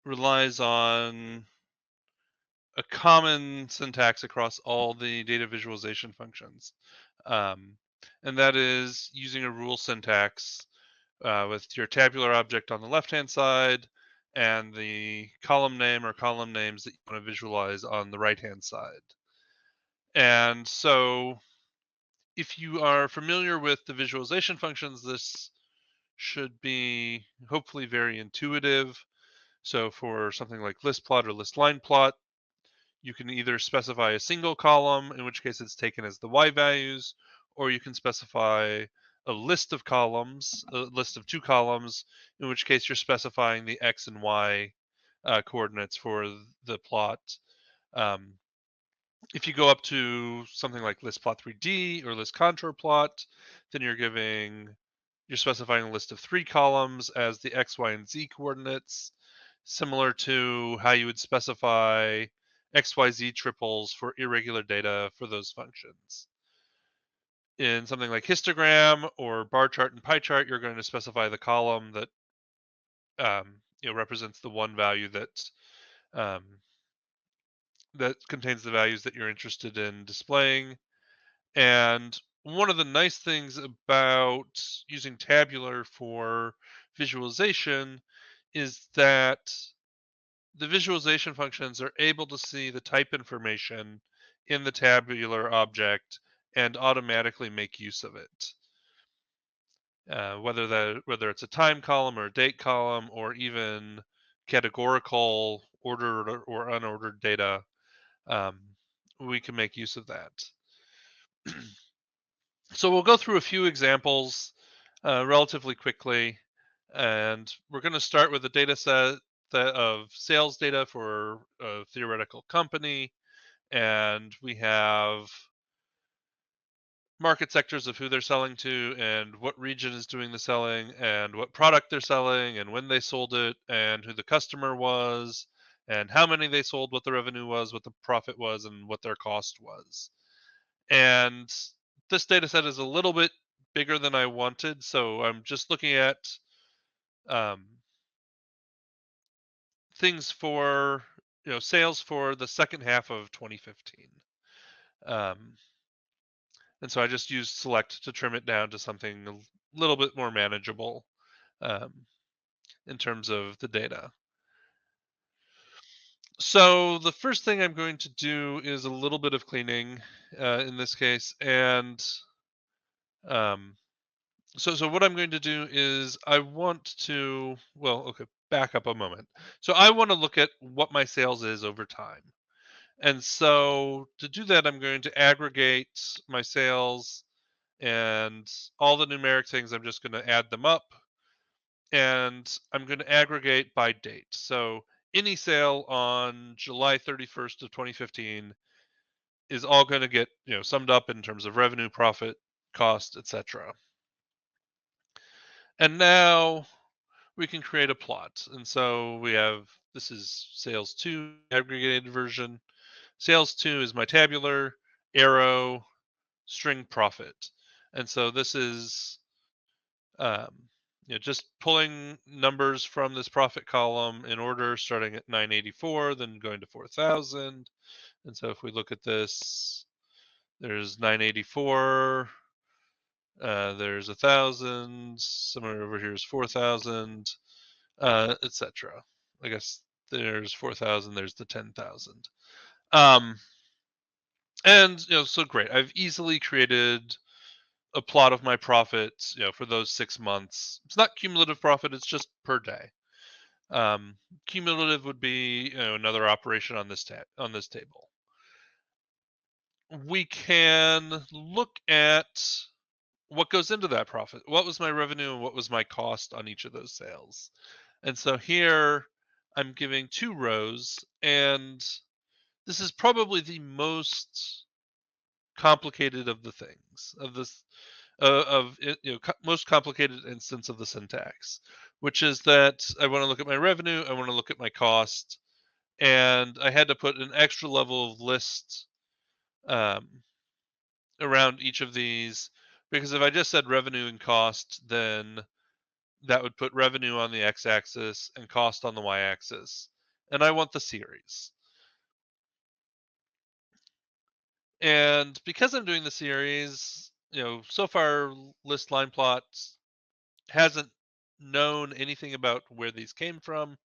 relies on a common syntax across all the data visualization functions. Um, and that is using a rule syntax with your tabular object on the left hand side and the column name or column names that you want to visualize on the right hand side. And so, if you are familiar with the visualization functions, this should be hopefully very intuitive. So, for something like list plot or list line plot, you can either specify a single column, in which case it's taken as the y values, or you can specify a list of columns, a list of two columns, in which case you're specifying the x and y coordinates for the plot. Um, if you go up to something like list plot 3D or list contour plot, then you're specifying a list of three columns as the x, y, and z coordinates, similar to how you would specify XYZ triples for irregular data for those functions. In something like histogram or bar chart and pie chart, you're going to specify the column that represents the one value um, that contains the values that you're interested in displaying. And one of the nice things about using tabular for visualization is that the visualization functions are able to see the type information in the tabular object and automatically make use of it. Whether it's a time column or a date column or even categorical ordered or unordered data, um, we can make use of that. So we'll go through a few examples relatively quickly, and we're going to start with a data set of sales data for a theoretical company, and we have market sectors of who they're selling to and what region is doing the selling and what product they're selling and when they sold it and who the customer was and how many they sold, what the revenue was, what the profit was, and what their cost was. And this data set is a little bit bigger than I wanted, so I'm just looking at um, things for sales for the second half of 2015. Um, and so I just used select to trim it down to something a little bit more manageable um, in terms of the data. So the first thing I'm going to do is a little bit of cleaning in this case, and um, so what I'm going to do is I want to, well, okay, back up a moment. So I want to look at what my sales is over time. And so to do that, I'm going to aggregate my sales and all the numeric things. I'm just going to add them up, and I'm going to aggregate by date. So any sale on July 31st of 2015 is all going to get, summed up in terms of revenue, profit, cost, etc. And now we can create a plot. And so this is sales 2 aggregated version. Sales 2 is my tabular, arrow, string profit. And so this is um, just pulling numbers from this profit column in order, starting at 984, then going to 4,000. And so if we look at this, there's 984, there's 1,000, somewhere over here is 4,000, etc. I guess there's 4,000, there's the 10,000. And so great. I've easily created a plot of my profits, for those 6 months. It's not cumulative profit; it's just per day. Cumulative would be another operation on on this table. We can look at what goes into that profit. What was my revenue and what was my cost on each of those sales? And so here I'm giving two rows, and this is probably the most complicated of the things of this of it, most complicated instance of the syntax, which is that I want to look at my revenue, I want to look at my cost, and I had to put an extra level of list um, around each of these, because if I just said revenue and cost, then that would put revenue on the x-axis and cost on the y-axis. and I want the series. And because I'm doing the series, so far list line plots hasn't known anything about where these came from,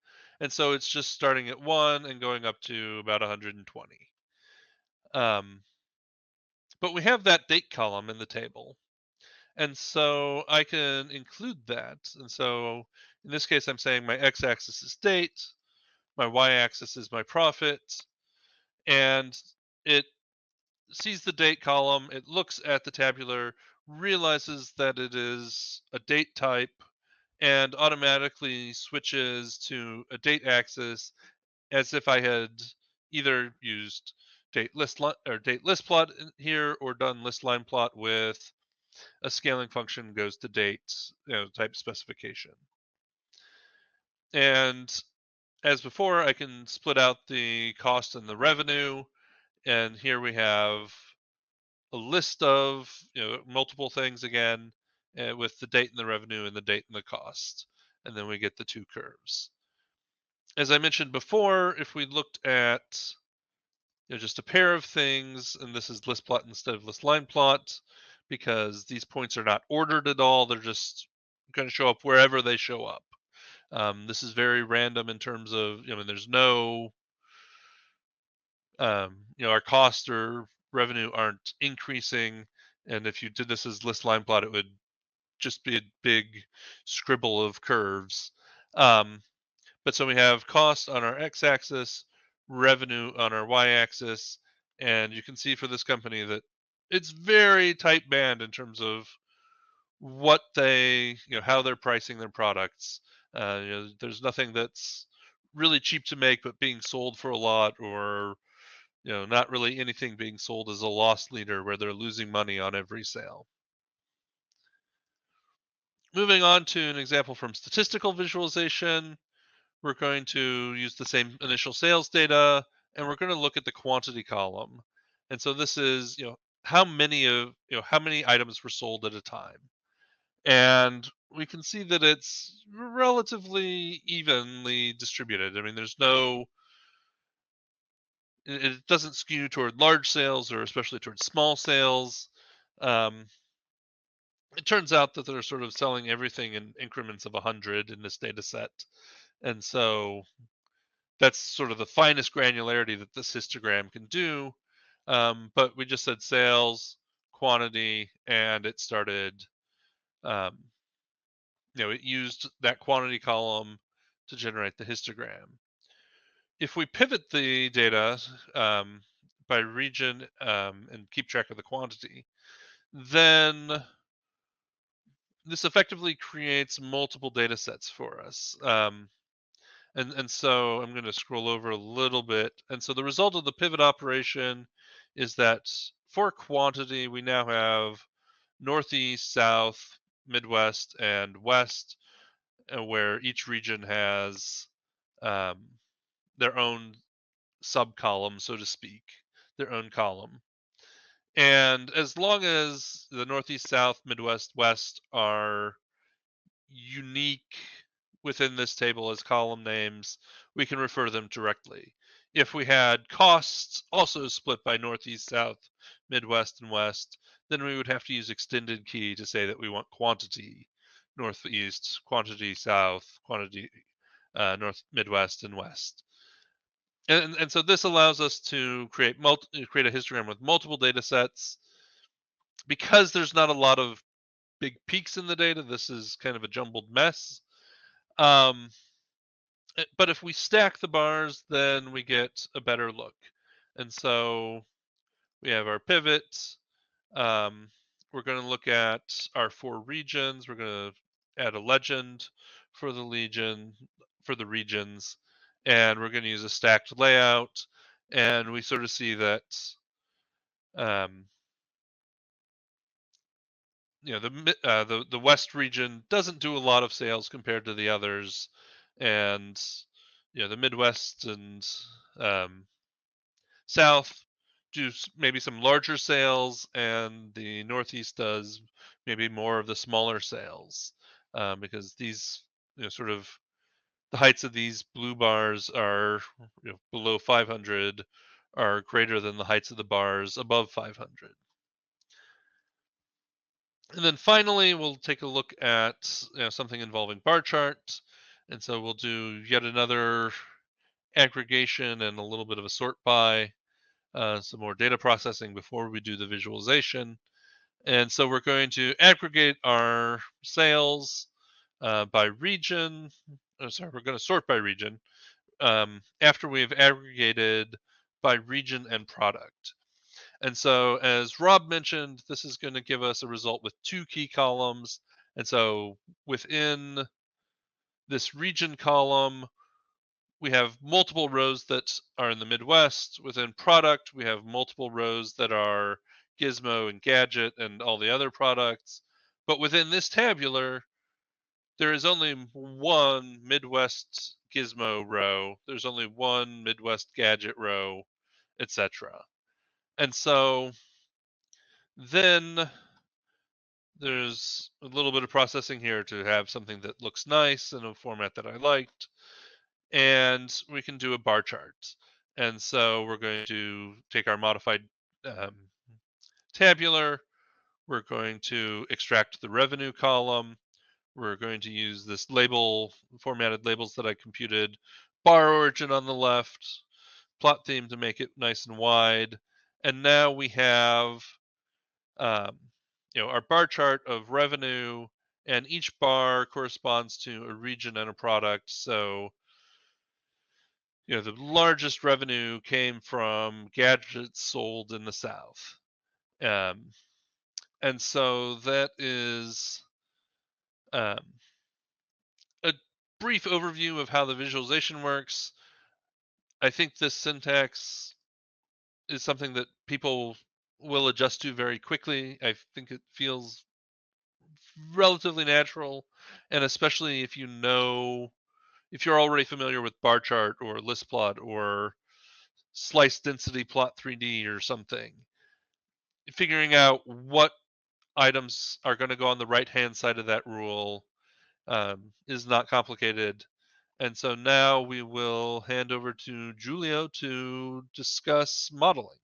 and so it's just starting at 1 and going up to about 120. Um, but we have that date column in the table, and so I can include that. And so in this case, I'm saying my x-axis is date, my y-axis is my profit, and it sees the date column, it looks at the tabular, realizes that it is a date type, and automatically switches to a date axis as if I had either used date list plot here or done list line plot with a scaling function goes to date type specification. And as before, I can split out the cost and the revenue, and here we have a list of multiple things again, with the date and the revenue and the date and the cost, and then we get the two curves. As I mentioned before, if we looked at just a pair of things, and this is list plot instead of list line plot, because these points are not ordered at all, they're just going to show up wherever they show up. This is very random in terms of there's no our cost or revenue aren't increasing, and if you did this as list line plot, it would just be a big scribble of curves. Um, but so we have cost on our x-axis, revenue on our y-axis, and you can see for this company that it's very tight band in terms of what how they're pricing their products. There's nothing that's really cheap to make but being sold for a lot, or not really anything being sold as a loss leader where they're losing money on every sale. Moving on to an example from statistical visualization, we're going to use the same initial sales data, and we're going to look at the quantity column. And so this is, how many items were sold at a time. And we can see that it's relatively evenly distributed. I mean, it doesn't skew toward large sales or especially toward small sales. Um, it turns out that they're sort of selling everything in increments of 100 in this data set. And so that's sort of the finest granularity that this histogram can do. But we just said sales, quantity, and it started, um, it used that quantity column to generate the histogram. If we pivot the data by region and keep track of the quantity, then this effectively creates multiple data sets for us. And so I'm going to scroll over a little bit. And so the result of the pivot operation is that for quantity, we now have Northeast, South, Midwest, and West, where each region has um, their own sub column, so to speak, their own column. And as long as the Northeast, South, Midwest, West are unique within this table as column names, we can refer to them directly. If we had costs also split by Northeast, South, Midwest, and West, then we would have to use extended key to say that we want quantity Northeast, quantity South, quantity North, Midwest, and West. And so this allows us to create a histogram with multiple data sets. Because there's not a lot of big peaks in the data, this is kind of a jumbled mess. Um, but if we stack the bars, then we get a better look. And so we have our pivots. We're going to look at our 4 regions. We're going to add a legend for the regions, and we're going to use a stacked layout. And we sort of see that um, the West region doesn't do a lot of sales compared to the others, and the Midwest and um, South do maybe some larger sales, and the Northeast does maybe more of the smaller sales, because these sort of the heights of these blue bars are, below 500 are greater than the heights of the bars above 500. And then finally, we'll take a look at something involving bar charts. And so we'll do yet another aggregation and a little bit of a sort by, some more data processing before we do the visualization. And so we're going to aggregate our sales by region. Sorry, we're going to sort by region after we've aggregated by region and product. And so, as Rob mentioned, this is going to give us a result with two key columns. And so, within this region column, we have multiple rows that are in the Midwest. Within product, we have multiple rows that are Gizmo and Gadget and all the other products. But within this tabular, there is only one Midwest Gizmo row. There's only one Midwest Gadget row, etc. And so then there's a little bit of processing here to have something that looks nice in a format that I liked. And we can do a bar chart. And so we're going to take our modified um, tabular. We're going to extract the revenue column. We're going to use this label, formatted labels that I computed, bar origin on the left, plot theme to make it nice and wide. And now we have um, our bar chart of revenue, and each bar corresponds to a region and a product. So the largest revenue came from gadgets sold in the South. Um, and so that is um, a brief overview of how the visualization works. I think this syntax is something that people will adjust to very quickly. I think it feels relatively natural, and especially if you're already familiar with bar chart or list plot or slice density plot 3D or something, figuring out what items are going to go on the right hand side of that rule is not complicated. And so now we will hand over to Julio to discuss modeling.